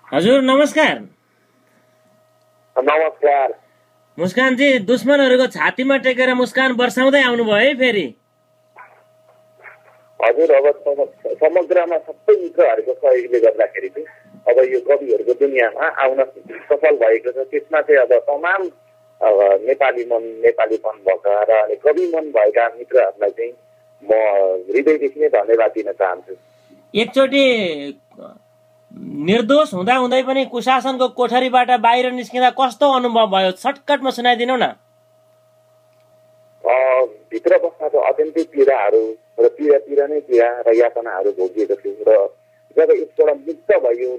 हजुर नमस्कार। नमस्कार। मुस्कानजी, दुश्मनहरूको छातीमा टेकेर मुस्कान बर्साउँदै आउनुभयो है फेरि। हजुर, अब समग्रमा सबै मित्रहरूको सहयोगले गर्दाखेरि चाहिँ अब यो कविहरूको दुनियाँमा आउन सफल भएको छ। त्यसमा चाहिँ अब तमाम नेपालीपन भएका र कवि मन भएका मित्रहरूलाई चाहिँ म हृदयदेखि नै धन्यवाद दिन चाहन्छु। एकचोटि निर्दोष हुँदा हुँदै पनि कुशासनको कोठरीबाट बाहिर निस्किँदा कस्तो अनुभव भयो, सर्टकटमा सुनाइदिनु न। भित्र बस्दाको अत्यन्तै पीडाहरू र पीडा नै पीडा र यातनाहरू भोगिएको छु र जब यसबाट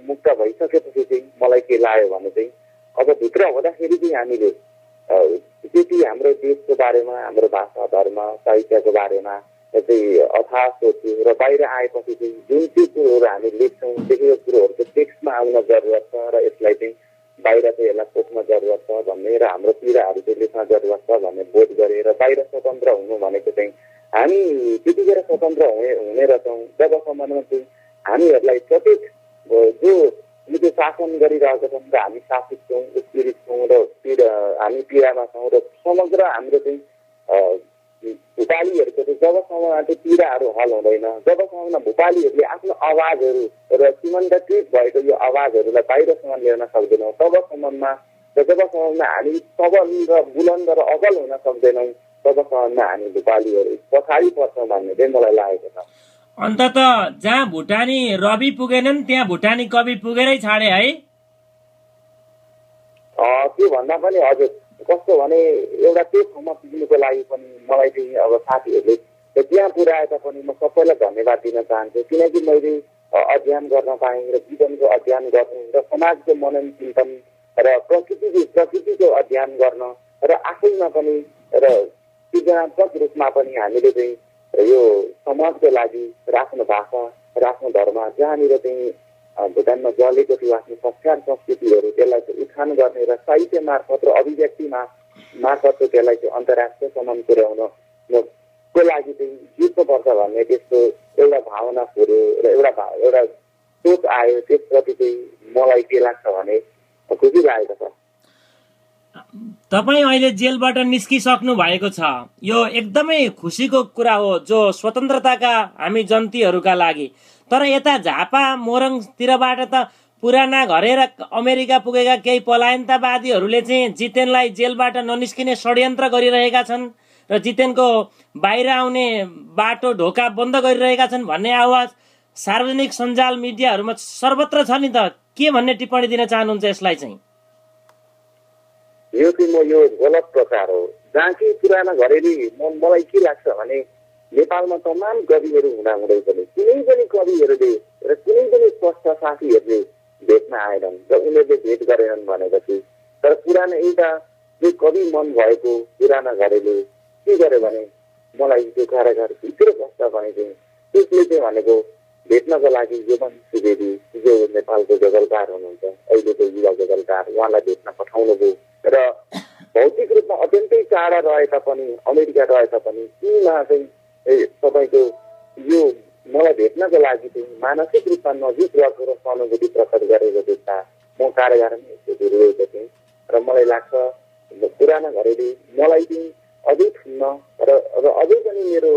मुक्त भइसकेपछि चाहिँ मलाई के लाग्यो भने चाहिँ अब भित्र हुँदाखेरि चाहिँ हामीले त्यति हाम्रो देशको बारेमा, हाम्रो भाषा, धर्म, साहित्यको बारेमा चाहिँ अथाह सोच्छु र बाहिर आएपछि चाहिँ जुन चाहिँ कुरोहरू हामी लेख्छौँ देखेको कुरोहरूको टेक्स्टमा आउन जरुरत छ र यसलाई चाहिँ बाहिर चाहिँ यसलाई पोख्न जरुरत छ भन्ने र हाम्रो पीडाहरू चाहिँ लेख्न जरुरत छ भन्ने बोध गरेर बाहिर स्वतन्त्र हुनु भनेको चाहिँ हामी त्यतिखेर स्वतन्त्र हुने रहेछौँ जबसम्ममा चाहिँ हामीहरूलाई प्रत्येक जो शासन गरिरहेको छौँ र हामी शासित छौँ, उत्पीडित छौँ र हामी पीडामा छौँ र समग्र हाम्रो चाहिँ भूपालीहरूको चाहिँ जबसम्म त्यो पीडाहरू हल हुँदैन, जबसम्म भूपालीहरूले आफ्नो आवाजहरू र सीमान्तकृत भएको यो आवाजहरूलाई बाहिरसम्म ल्याउन सक्दैनौँ, तबसम्ममा हामी सबल र बुलन्द र अगल हुन सक्दैनौँ, तबसम्म हामी भूपालीहरू पछाडि पर्छौँ भन्ने चाहिँ मलाई लागेको छ। अन्तत जहाँ भुटानी रवि पुगेनन् त्यहाँ भुटानी कवि पुगेरै छाडे है। त्यो भन्दा पनि हजुर कस्तो भने एउटा त्यो ठाउँमा पुग्नुको लागि पनि मलाई चाहिँ अब साथीहरूले त्यहाँ पुर्याए तापनि म सबैलाई धन्यवाद दिन चाहन्छु, किनकि मैले अध्ययन गर्न पाएँ र जीवनको अध्ययन गर्नु र समाजको मनन चिन्तन र प्रकृतिको अध्ययन गर्न र आफैमा पनि र सृजनात्मक रूपमा पनि हामीले चाहिँ यो समाजको लागि र आफ्नो भाषा र आफ्नो धर्म जहाँनिर चाहिँ भुटानमा जलेको थियो आफ्नो संस्कार संस्कृतिहरू त्यसलाई चाहिँ उठान गर्ने र साहित्य मार्फत र अभिव्यक्ति मार्फत त्यसलाई चाहिँ अन्तर्राष्ट्रियसम्म पुर्याउनको लागि चाहिँ जित्नुपर्छ भन्ने त्यस्तो एउटा भावना छोड्यो र एउटा सोच आयो। त्यसप्रति चाहिँ मलाई के लाग्छ भने खुसी लागेको छ। तपाईँ अहिले जेलबाट निस्किसक्नु भएको छ, यो एकदमै खुसीको कुरा हो जो स्वतन्त्रताका हामी जन्तीहरूका लागि। तर यता झापा मोरङतिरबाट त पुराना घरेर अमेरिका पुगेका केही पलायनतावादीहरूले चाहिँ जितेनलाई जेलबाट ननिस्किने षड्यन्त्र गरिरहेका छन् र जितेनको बाहिर आउने बाटो ढोका बन्द गरिरहेका छन् भन्ने आवाज सार्वजनिक सञ्जाल मिडियाहरूमा सर्वत्र छ नि त। के भन्ने टिप्पणी दिन चाहनुहुन्छ यसलाई चाहिँ? यो गलत प्रचार हो। जहाँ कि पुराना घरेली मलाई के लाग्छ भने नेपालमा तमाम कविहरू हुँदाहुँदै पनि कुनै पनि कविहरूले र कुनै पनि स्वस्थ साथीहरूले भेट्न आएनन् र उनीहरूले भेट गरेनन् भनेपछि तर पुराना एउटा जो कवि मन भएको पुराना घरेले के गर्यो भने मलाई त्यो कारागार भित्र बस्दा भने चाहिँ त्यसले चाहिँ भनेको भेट्नको लागि योमन सुवेदी जो नेपालको गजलकार हुनुहुन्छ, अहिलेको युवा गजलकार, उहाँलाई भेट्न पठाउनु भयो र भौतिक रूपमा अत्यन्तै टाढा रहे तापनि अमेरिका रहे तापनि तीमा चाहिँ तपाईँको यो मलाई भेट्नको लागि चाहिँ मानसिक रूपमा नजिक रहेको र सहानुभूति प्रकट गरेको देख्दा म कारागारमै रोएको थिएँ र मलाई लाग्छ पुराना घरेले मलाई चाहिँ अझै ठुन्न र अझै पनि मेरो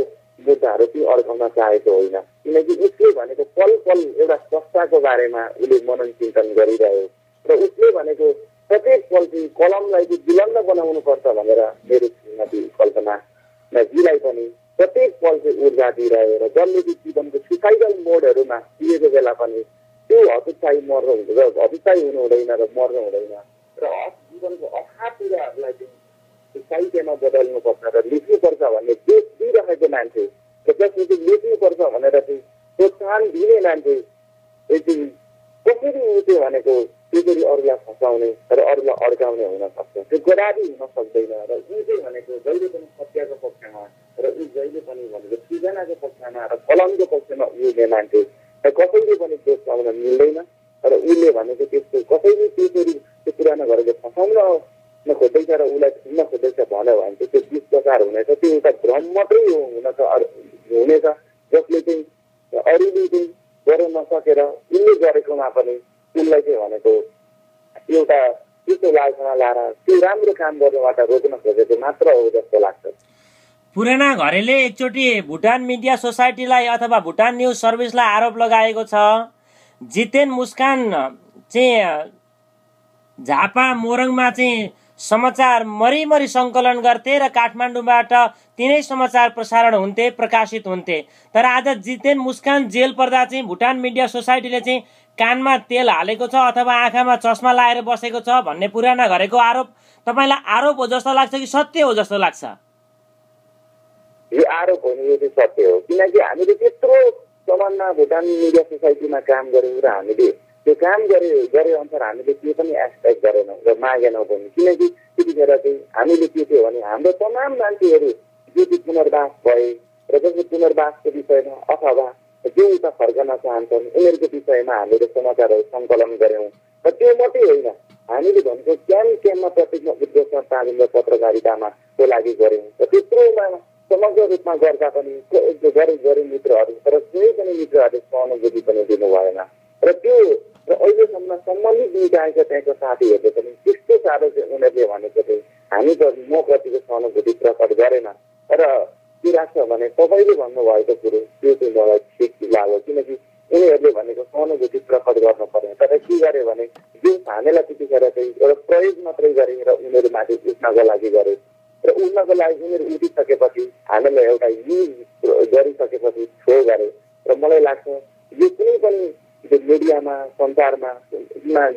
मुद्दाहरू चाहिँ अड्काउन चाहेको होइन, किनकि उसले भनेको पल पल एउटा संस्थाको बारेमा उसले मनन चिन्तन गरिरह्यो र उसले भनेको प्रत्येक पल चाहिँ कलमलाई चाहिँ बुलन्द बनाउनु पर्छ भनेर मेरो श्रीमती कल्पना जीलाई पनि प्रत्येक पल चाहिँ ऊर्जा दिइरह्यो र जसले चाहिँ जीवनको सुसाइडल मोडहरूमा दिएको बेला पनि त्यो हतोत्साही हतोत्साही हुनु हुँदैन र मर्नु हुँदैन र जीवनको अथाह पीडाहरूलाई चाहिँ साहित्यमा बदल्नुपर्छ र लेख्नुपर्छ भन्ने जोस दिइरहेको मान्छे र जसले चाहिँ लेख्नुपर्छ भनेर चाहिँ प्रोत्साहन दिने मान्छे चाहिँ कसरी उठ्यो भनेको त्यसरी अरूलाई फसाउने र अरूलाई अड्काउने हुन सक्छ, त्यो गराबी हुन सक्दैन र ऊ चाहिँ भनेको जहिले पनि सत्यको पक्षमा र ऊ जहिले पनि भनेको सृजनाको पक्षमा र कलमको पक्षमा उहिले मान्छे र कसैले पनि दोष पाउन मिल्दैन र उसले भनेको त्यस्तो कसैले त्यसरी त्यो पुरानो घरले फसाउन खोज्दैछ र उसलाई छुन्न खोज्दैछ भन्यो भने चाहिँ त्यो दुष्प्रचार हुनेछ, त्यो एउटा भ्रम मात्रै हुनेछ जसले चाहिँ अरूले चाहिँ गर्न नसकेर उनले गरेकोमा पनि उसलाई चाहिँ भनेको एउटा त्यस्तो लालसामा लाएर त्यो राम्रो काम गर्नबाट रोक्न खोजेको मात्र हो जस्तो लाग्छ। पुराना घरेले एकचोटि भुटान मिडिया सोसाइटीलाई अथवा भुटान न्युज सर्भिसलाई आरोप लगाएको छ जितेन मुस्कान चाहिँ झापा मोरङमा चाहिँ समाचार मरिमरि सङ्कलन गर्थे र काठमाडौँबाट तिनै समाचार प्रसारण हुन्थे, प्रकाशित हुन्थे। तर आज जितेन मुस्कान जेल पर्दा चाहिँ भुटान मिडिया सोसाइटीले चाहिँ कानमा तेल हालेको छ अथवा आँखामा चस्मा लाएर बसेको छ भन्ने पुराना घरेको आरोप तपाईँलाई आरोप हो जस्तो लाग्छ कि सत्य हो जस्तो लाग्छ? यो आरोप हो नि, यो चाहिँ सत्य हो। किनकि हामीले त्यत्रो समानमा भुटान मिडिया सोसाइटीमा काम गऱ्यौँ र हामीले त्यो काम गरे अनुसार हामीले के पनि एक्सपेक्ट गरेनौँ र मागेनौँ पनि। किनकि त्यतिखेर चाहिँ हामीले के थियो भने हाम्रो तमाम मान्छेहरू जो चाहिँ पुनर्वास भए र जसले पुनर्वासको विषयमा अथवा जो उता फर्कन चाहन्छन् उनीहरूको विषयमा हामीले समाचारहरू सङ्कलन गऱ्यौँ। र त्यो मात्रै होइन, हामीले भनेको क्याम्पमा प्रत्येकमा उद्घोषणा तालिम र पत्रकारितामा को लागि गऱ्यौँ र त्यत्रोमा समग्र रूपमा गर्दा पनि गरे मित्रहरू तर कुनै पनि मित्रहरूले सहानुभूति पनि दिनु भएन। र त्यो र अहिलेसम्म सम्बन्धित निकायका त्यहाँको साथीहरूले पनि त्यस्तो साह्रो चाहिँ उनीहरूले भनेको चाहिँ हामी म प्रतिको सहानुभूति प्रकट गरेन। तर के लाग्छ भने तपाईँले भन्नुभएको कुरो त्यो चाहिँ मलाई ठिक लाग्यो। किनकि उनीहरूले भनेको सहानुभूति प्रकट गर्नु पर्ने, तर के गरे भने जुन हामीलाई त्यतिखेर चाहिँ एउटा प्रयोग मात्रै गरे र उनीहरूमाथि उठ्नको लागि गरे र उठ्नको लागि उनीहरू उठिसकेपछि हामीलाई एउटा युज गरिसकेपछि थ्रो गरे। र मलाई लाग्छ यो कुनै पनि मिडियामा सञ्चारमा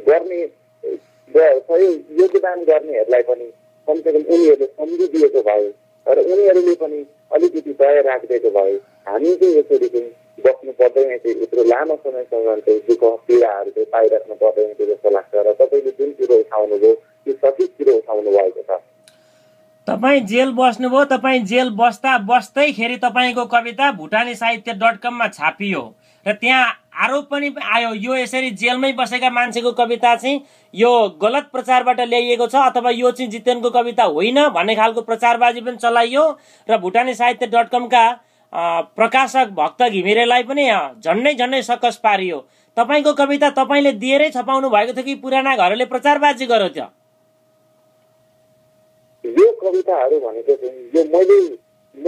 गर्ने सहयोग योगदान गर्नेहरूलाई पनि कमसेकम उनीहरूले सम्झिदिएको भए र उनीहरूले पनि अलिकति दया राखिदिएको भए हामी चाहिँ यसरी चाहिँ बस्नु पर्दैन थियो, यत्रो लामो समयसम्म चाहिँ दुःख पीडाहरू चाहिँ पाइराख्नु पर्दैन थियो जस्तो लाग्छ। र तपाईँले जुन कुरो उठाउनुभयो त्यो सठिक कुरो उठाउनु भएको छ। तपाईँ जेल बस्नुभयो, तपाईँ जेल बस्दैखेरि तपाईँको कविता भुटानीसाहित्य.com मा छापियो र त्यहाँ आरोप पनि आयो यो यसरी जेलमै बसेका मान्छेको कविता चाहिँ यो गलत प्रचारबाट ल्याइएको छ अथवा यो चाहिँ जितेनको कविता होइन भन्ने खालको प्रचारबाजी पनि चलाइयो र भुटानीसाहित्य.com का प्रकाशक भक्त घिमिरेलाई पनि झन्डै सकस पारियो। तपाईँको कविता तपाईँले दिएरै छपाउनु भएको थियो कि पुराना घरले प्रचारबाजी गर्यो थियो? यो कविताहरू भनेको चाहिँ यो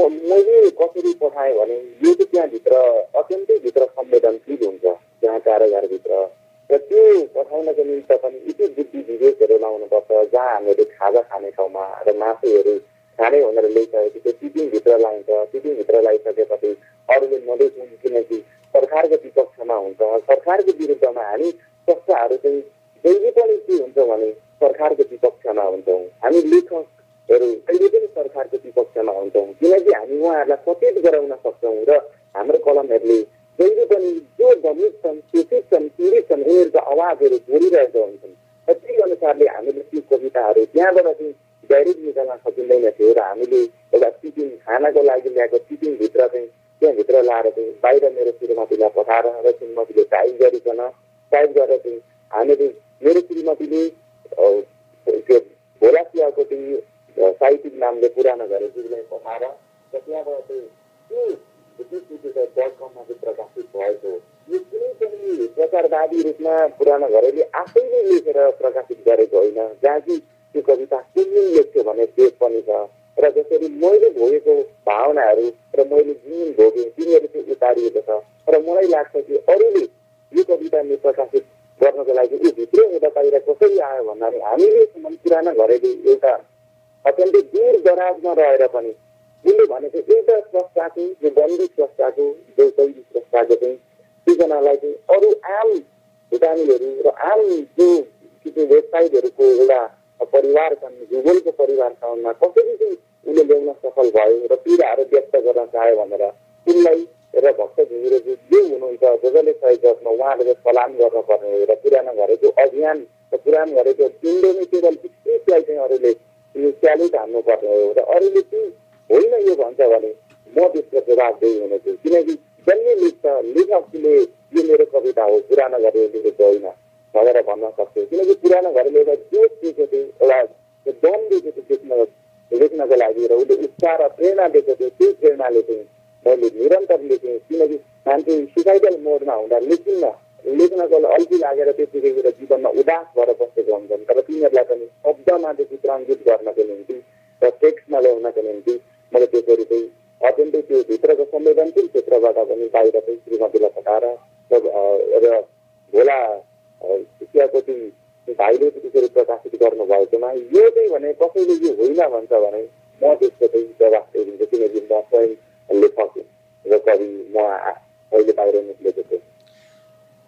मैले कसरी पठाएँ भने यो चाहिँ त्यहाँभित्र अत्यन्तै भित्र संवेदनशील हुन्छ त्यहाँ कारागारभित्र। र त्यो पठाउनको निमित्त पनि यति बुद्धि विवेकहरू लाउनुपर्छ जहाँ हामीले खाजा खाने ठाउँमा र मासुहरू खाने भनेर ल्याइसकेपछि त्यो टिफिनभित्र लाइन्छ। टिफिनभित्र लगाइसकेपछि अरूले नदेख्छन्, किनकि सरकारको विपक्षमा हुन्छ। सरकारको विरुद्धमा हामी संस्थाहरू चाहिँ जहिले पनि के हुन्छ भने सरकारको विपक्षमा हुन्छौँ। हामी लेखकहरू कहिले पनि सरकारको विपक्षमा हुन्छौँ, किनकि हामी उहाँहरूलाई सचेत गराउन सक्छौँ र हाम्रो कलमहरूले जहिले पनि जो दमित छन्, शोषित छन्, पीडित छन् उनीहरूको आवाजहरू जोडिरहेका हुन्छन्। र त्यही अनुसारले हामीले त्यो कविताहरू त्यहाँबाट चाहिँ डाइरेक्ट निकाल्न सकिँदैन थियो र हामीले एउटा टिफिन खानाको लागि ल्याएको टिफिनभित्र चाहिँ त्यहाँभित्र लाएर चाहिँ बाहिर मेरो श्रीमतीलाई पठाएर र श्रीमतीले टाइप गरेर चाहिँ हामीले मेरो श्रीमतीले त्यो भोला चियाकोटी साहित्यिक नामले पुरानो घरे जुगलाई पठाएर र त्यहाँबाट चाहिँ .com मा चाहिँ प्रकाशित भएको। यो कुनै पनि प्रचारवादी रूपमा पुरानो घरेले आफैले लेखेर प्रकाशित गरेको होइन, जहाँ कि त्यो कविता कुन लेख्थ्यो भने देश पनि छ। र जसरी मैले भोगेको भावनाहरू र मैले जुन भोगेँ तिनीहरू चाहिँ उतारिएको छ। र मलाई लाग्छ कि अरूले यो कविता प्रकाशित गर्नको लागि ऊ भित्रै हुँदा बाहिर कसरी आयो भन्नाले हामीले पुरानो घरेले एउटा अत्यन्तै दूर दराजमा रहेर पनि उसले भनेको एउटा संस्थाको जो बन्दी संस्थाको जो कैदी संस्थाको चाहिँ सूचनालाई चाहिँ अरू आम भुटानीहरू र आम जो वेबसाइटहरूको एउटा परिवार छन्, गुगलको परिवार छन्, कसरी चाहिँ उसले ल्याउन सफल भयो र पीडाहरू व्यक्त गर्न चाह्यो भनेर उनलाई र भक्त घिमिरेजी जो हुनुहुन्छ जसले सहयोग गर्नु उहाँहरूले सलाम गर्नुपर्ने र पुरानो घरेको अभियान र पुरानो घरेको इन्डोमिटेबल स्क्रिप्टलाई चाहिँ अरूले च्यालेन्ज हान्नुपर्ने हो। र अरूले चाहिँ होइन यो भन्छ भने म त्यसको जवाबदेही हुनेछु, किनकि जसले लेख्छ लेखकले यो मेरो कविता हो पुरानो घरले लेखेको होइन भनेर भन्न सक्छु। किनकि पुरानो घरले एउटा जोस दिएको थियो, एउटा दम दिएको थियो लेख्नको लागि र उसले उत्साह र प्रेरणा दिएको थियो। त्यही प्रेरणाले चाहिँ मैले निरन्तर लेखेँ, किनकि मान्छे सुसाइडल मोडमा हुँदा लेखिन्न लेख्नको अल्छी लागेर त्यतिकै जीवनमा उदास भएर बसेको हुन्छन्। तर तिनीहरूलाई पनि शब्दमा चाहिँ चित्राङ्कित गर्नको निम्ति र टेक्स्टमा ल्याउनको निम्ति मैले त्यसरी चाहिँ अत्यन्तै त्यो भित्रको संवेदनशील क्षेत्रबाट पनि बाहिर चाहिँ श्रीमतीलाई पठाएर र भोला चियापति भाइले त्यसरी प्रकाशित गर्नुभएकोमा यो चाहिँ भने कसैले यो होइन भन्छ भने म त्यसको चाहिँ जवाफ दिन्छु, किनकि म स्वयं लेखक र कवि म अहिले बाहिर निक्लेको छु।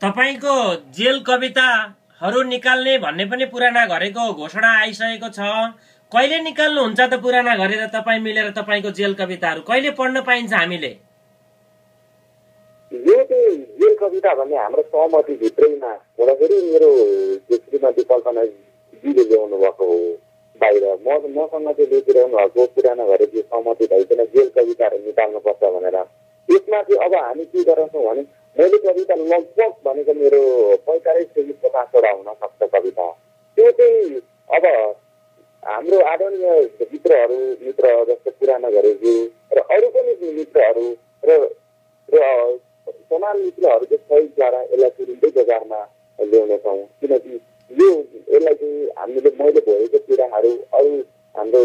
तपाईको जेल कविताहरू निकाल्ने भन्ने पनि पुराना घरेको घोषणा आइसकेको छ। कहिले निकाल्नुहुन्छ त पुराना घरे र तपाईँ मिलेर तपाईँको जेल कविताहरू कहिले पढ्न पाइन्छ हामीले? यो चाहिँ जेल कविता भन्ने हाम्रो सहमति भित्रैमा हुँदाखेरि मेरो श्रीमती कल्पनाजीले ल्याउनु भएको हो बाहिर। मसँग चाहिँ लेखिरहनु भएको पुराना घरे चाहिँ सहमति भइकन जेल कविताहरू निकाल्नुपर्छ भनेर। यसमा चाहिँ अब हामी के गर्छौँ भने मैले कविता लगभग भनेको मेरो 45-50 हुन सक्छ कविता। त्यो चाहिँ अब हाम्रो आदरणीय मित्र जस्तो पुराना घरेज्यू र अरू पनि मित्रहरू र समान मित्रहरूको सहयोगद्वारा यसलाई तुरुन्तै बजारमा ल्याउनेछौँ। किनकि यसलाई चाहिँ मैले भएको पीडाहरू अरू हाम्रो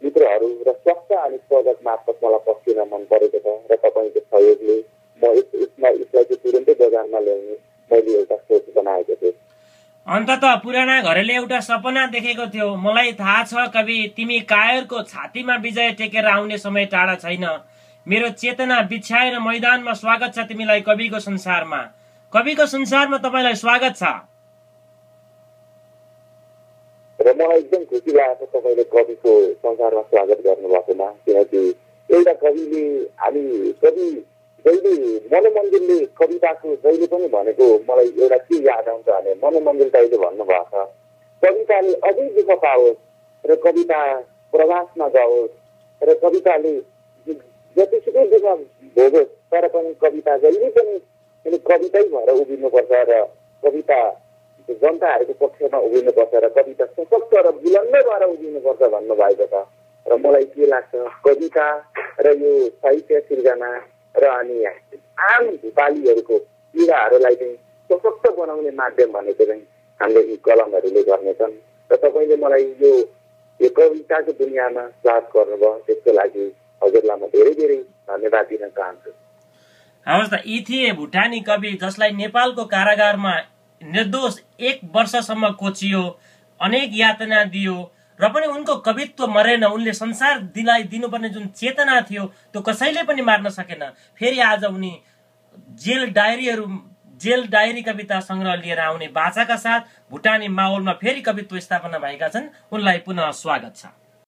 मित्रहरू र स्वस्थ अनि स्वागत मार्फत मलाई पस्किन मन परेको छ र तपाईँको सहयोगले म यसलाई चाहिँ तुरुन्तै बजारमा ल्याउने मैले एउटा सोच बनाएको थिएँ। अन्तत पुराना घरले एउटा सपना देखेको थियो। मलाई थाहा छ कवि, तिमी कायरको छातीमा विजय टेकेर आउने समय टाढा छैन। मेरो चेतना बिछ्याएर मैदानमा स्वागत छ तिमीलाई कविको संसारमा। कविको संसारमा तपाईँलाई स्वागत छ। र मलाई एकदम खुसी लागेको छ तपाईँले कविको संसारमा स्वागत गर्नुभएकोमा। किनकि एउटा कविले कवि जहिले मनोमन्दिरले कविताको जहिले पनि भनेको मलाई एउटा के याद आउँछ भने मनोमन्दिर दाइले भन्नुभएको छ कविताले अझै दुःख पाओस् र कविता प्रवासमा जाओस् र कविताले जतिसुकै दुःख भोगोस् तर पनि कविता जहिले पनि कवितै भएर उभिनुपर्छ र कविता जनताहरूको पक्षमा उभिनुपर्छ र कविता सशक्त र बुलन्द भएर उभिनुपर्छ भन्नुभएको छ। र मलाई के लाग्छ कविता र यो साहित्य सिर्जना र अनि आम भूपालीहरूको पीडाहरूलाई चाहिँ सशक्त बनाउने माध्यम भनेको चाहिँ हाम्रो यी कलमहरूले गर्नेछन्। र तपाईँले मलाई यो कविताको दुनियाँमा स्वागत गर्नुभयो, त्यसको लागि हजुरलाई म धेरै धेरै धन्यवाद दिन चाहन्छु। हवस् त, यी थिए भुटानी कवि जसलाई नेपालको कारागारमा निर्दोष 1 वर्षसम्म कोचियो, अनेक यातना दियो र पनि उनको कवित्व मरेन। उनले संसार दिनुपर्ने जुन चेतना थियो त्यो कसैले पनि मार्न सकेन। फेरि आज उनी जेल डायरी कविता संग्रह लिएर आउने बाचाका साथ भुटानी माहौलमा फेरि कवित्व स्थापना भएका छन्। उनलाई पुनः स्वागत छ।